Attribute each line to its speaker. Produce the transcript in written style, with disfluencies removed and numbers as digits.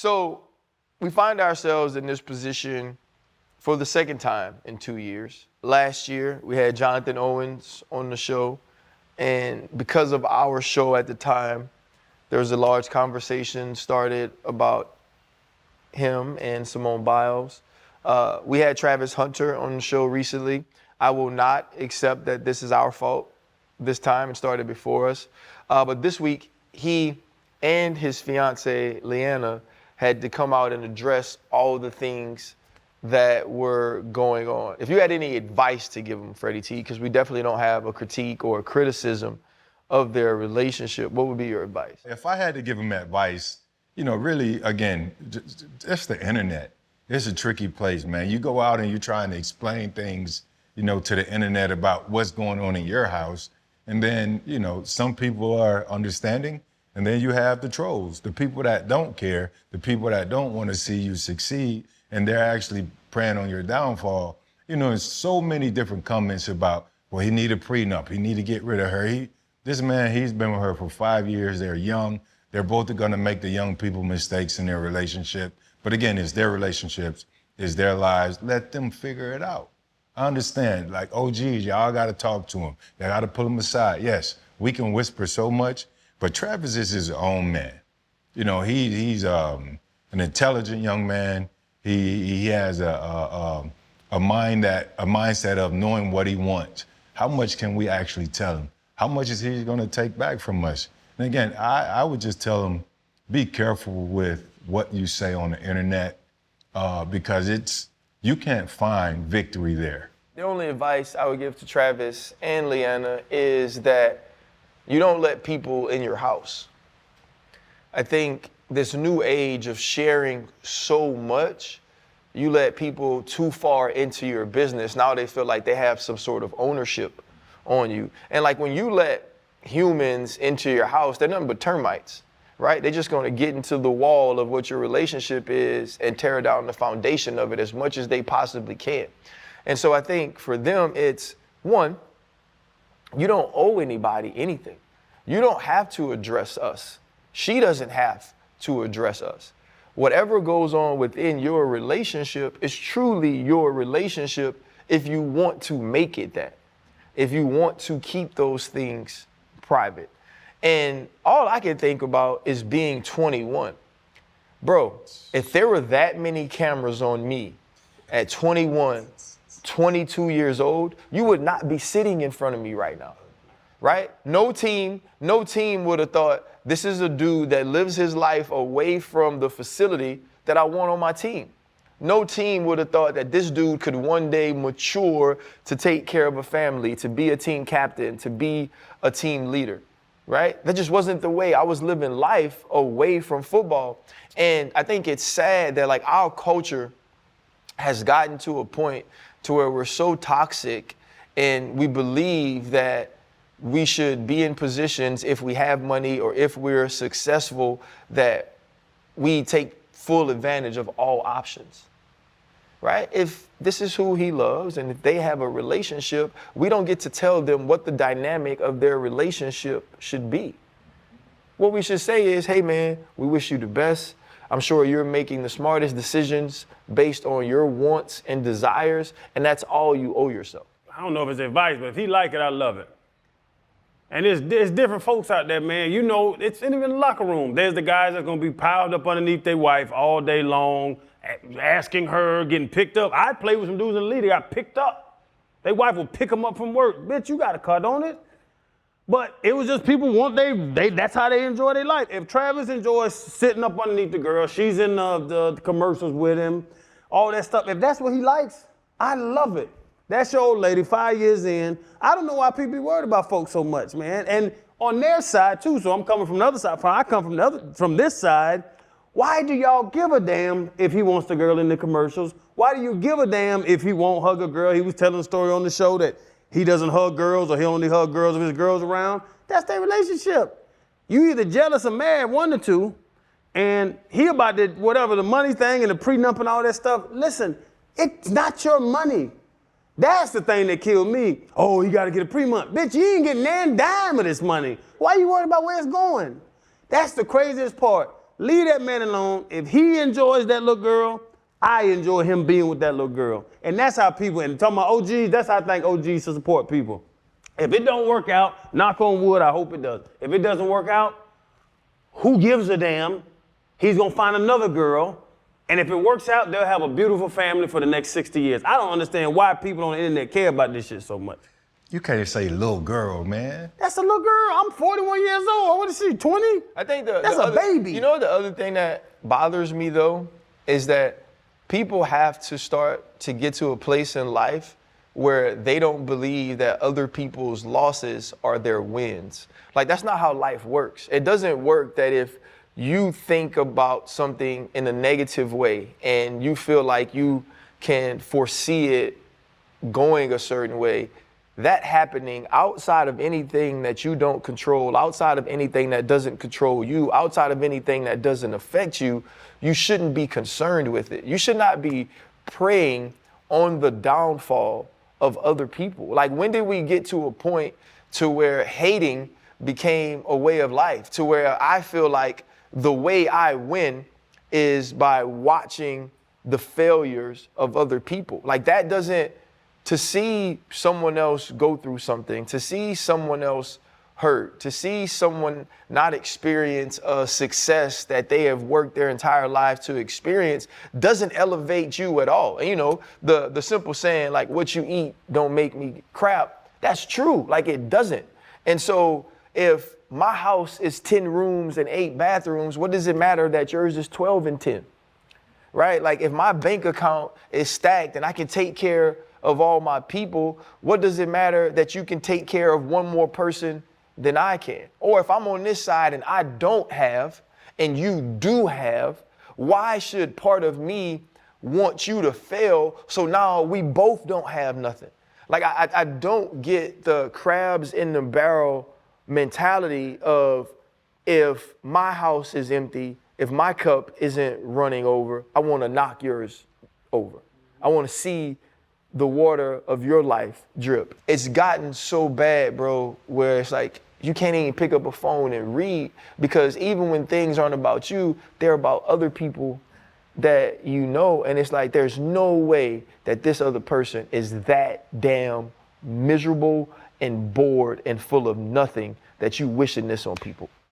Speaker 1: So we find ourselves in this position for the second time in 2 years. Last year, we had Jonathan Owens on the show. And because of our show at the time, there was a large conversation started about him and Simone Biles. We had Travis Hunter on the show recently. I will not accept that this is our fault this time. It started before us. But this week, he and his fiancé, Leanna, had to come out and address all the things that were going on. If you had any advice to give them, Freddie T, because we definitely don't have a critique or a criticism of their relationship, what would be your advice?
Speaker 2: If I had to give them advice, really, again, just the internet. It's a tricky place, man. You go out and you're trying to explain things, to the internet about what's going on in your house. And then, some people are understanding. And then you have the trolls, the people that don't care, the people that don't want to see you succeed, and they're actually preying on your downfall. There's so many different comments about, well, he need a prenup, he need to get rid of her. This man, he's been with her for 5 years, they're young. They're both gonna make the young people mistakes in their relationship. But again, it's their relationships, it's their lives. Let them figure it out. I understand, like OGs, y'all gotta talk to him. You gotta pull him aside. Yes, we can whisper so much, but Travis is his own man. He's an intelligent young man. He has a mindset of knowing what he wants. How much can we actually tell him? How much is he gonna take back from us? And again, I would just tell him, be careful with what you say on the internet because you can't find victory there.
Speaker 1: The only advice I would give to Travis and Leanna is that you don't let people in your house. I think this new age of sharing so much, you let people too far into your business. Now they feel like they have some sort of ownership on you. And like when you let humans into your house, they're nothing but termites, right? They're just going to get into the wall of what your relationship is and tear down the foundation of it as much as they possibly can. And so I think for them, it's one, you don't owe anybody anything. You don't have to address us. She doesn't have to address us. Whatever goes on within your relationship is truly your relationship if you want to make it that, if you want to keep those things private. And all I can think about is being 21. Bro, if there were that many cameras on me at 21, 22 years old, you would not be sitting in front of me right now, right? No team would have thought this is a dude that lives his life away from the facility that I want on my team. No team would have thought that this dude could one day mature to take care of a family, to be a team captain, to be a team leader, right? That just wasn't the way I was living life away from football. And I think it's sad that like our culture has gotten to a point to where we're so toxic and we believe that we should be in positions if we have money or if we're successful that we take full advantage of all options, right? If this is who he loves and if they have a relationship, we don't get to tell them what the dynamic of their relationship should be. What we should say is, hey man, we wish you the best. I'm sure you're making the smartest decisions based on your wants and desires, and that's all you owe yourself.
Speaker 3: I don't know if it's advice, but if he like it, I love it. And there's different folks out there, man. It's even in the locker room. There's the guys that's gonna be piled up underneath their wife all day long, asking her, getting picked up. I played with some dudes in the league that got picked up. Their wife will pick them up from work. Bitch, you got a cut on it. But it was just people that's how they enjoy their life. If Travis enjoys sitting up underneath the girl, she's in the commercials with him, all that stuff. If that's what he likes, I love it. That's your old lady, 5 years in. I don't know why people be worried about folks so much, man. And on their side too, so I'm coming from the other side. I come from this side. Why do y'all give a damn if he wants the girl in the commercials? Why do you give a damn if he won't hug a girl? He was telling a story on the show that he doesn't hug girls or he only hug girls if his girl's around. That's their relationship. You either jealous or mad, one or two, and he about the money thing and the prenup and all that stuff. Listen, it's not your money. That's the thing that killed me. Oh, you got to get a prenup. Bitch, you ain't getting nan dime of this money. Why you worried about where it's going? That's the craziest part. Leave that man alone. If he enjoys that little girl, I enjoy him being with that little girl. And that's how people, and talking about OGs, that's how I think OGs should support people. If it don't work out, knock on wood, I hope it does. If it doesn't work out, who gives a damn? He's gonna find another girl. And if it works out, they'll have a beautiful family for the next 60 years. I don't understand why people on the internet care about this shit so much.
Speaker 2: You can't say little girl, man.
Speaker 3: That's a little girl. I'm 41 years old. What is she, 20?
Speaker 1: I think
Speaker 3: that's a baby.
Speaker 1: You know the other thing that bothers me though is that people have to start to get to a place in life where they don't believe that other people's losses are their wins. Like that's not how life works. It doesn't work that if you think about something in a negative way and you feel like you can foresee it going a certain way, that happening outside of anything that you don't control, outside of anything that doesn't control you, outside of anything that doesn't affect you, you shouldn't be concerned with it. You should not be preying on the downfall of other people. Like when did we get to a point to where hating became a way of life, to where I feel like the way I win is by watching the failures of other people. Like that doesn't, to see someone else go through something, to see someone else hurt, to see someone not experience a success that they have worked their entire life to experience doesn't elevate you at all. And you know, the simple saying like what you eat don't make me crap, that's true. Like it doesn't. And so if my house is 10 rooms and 8 bathrooms, what does it matter that yours is 12 and 10? Right? Like if my bank account is stacked and I can take care of all my people, what does it matter that you can take care of one more person than I can? Or if I'm on this side and I don't have and you do have, why should part of me want you to fail so now we both don't have nothing? Like I don't get the crabs in the barrel mentality of if my house is empty, if my cup isn't running over, I want to knock yours over. I want to see the water of your life drip. It's gotten so bad, bro, where it's like you can't even pick up a phone and read because even when things aren't about you, they're about other people that you know. And it's like there's no way that this other person is that damn miserable and bored and full of nothing that you wishing this on people.